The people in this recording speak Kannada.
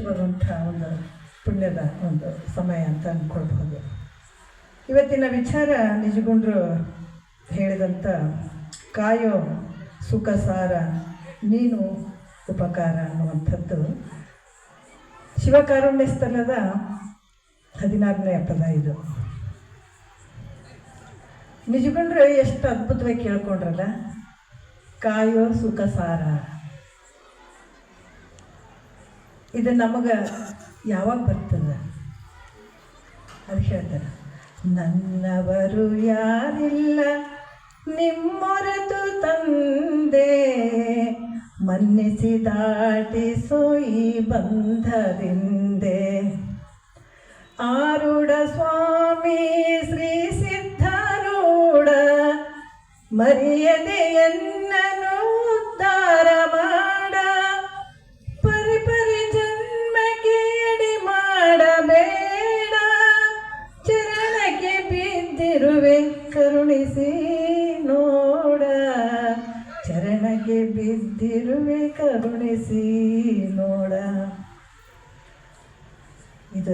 ಬರುವಂಥ ಒಂದು ಪುಣ್ಯದ ಒಂದು ಸಮಯ ಅಂತ ಅಂದ್ಕೊಳ್ಬಹುದು. ಇವತ್ತಿನ ವಿಚಾರ ನಿಜಗುಂಡ್ರು ಹೇಳಿದಂಥ ಕಾಯೋ ಸುಖ ಸಾರ ನೀನು ಉಪಕಾರ ಅನ್ನುವಂಥದ್ದು ಶಿವಕಾರುಣ್ಯ ಸ್ಥಳದ 16ನೇ ಪದ. ಇದು ನಿಜಗುಂಡ್ರು ಎಷ್ಟು ಅದ್ಭುತವಾಗಿ ಕೇಳ್ಕೊಂಡ್ರಲ್ಲ, ಕಾಯೋ ಸುಖ ಸಾರ. ಇದು ನಮಗೆ ಯಾವಾಗ ಬರ್ತದ ಅದು ಹೇಳ್ತಾರೆ. ನನ್ನವರು ಯಾರಿಲ್ಲ ನಿಮ್ಮೊರೆತು ತಂದೆ, ಮನ್ನಿಸಿ ದಾಟಿಸೋ ಈ ಬಂಧದಿಂದೆ. ಆರೂಢ ಸ್ವಾಮಿ ಶ್ರೀ ಸಿದ್ಧಾರೂಢ, ಮರೆಯದೆ ಎನ್ನನು ಉದ್ಧಾರ ಮಾಡ. ಪರಿಪರಿ ಜನ್ಮಕ್ಕೆ ಎಡೆ ಮಾಡಬೇಡ, ಚರಣಕ್ಕೆ ಬಿದ್ದಿರುವೆ ಕರುಣಿಸಿ ನೋಡ. ಚರಣಕ್ಕೆ ಬಿದ್ದಿರುವೆ ಕರುಣಿಸಿ ನೋಡ.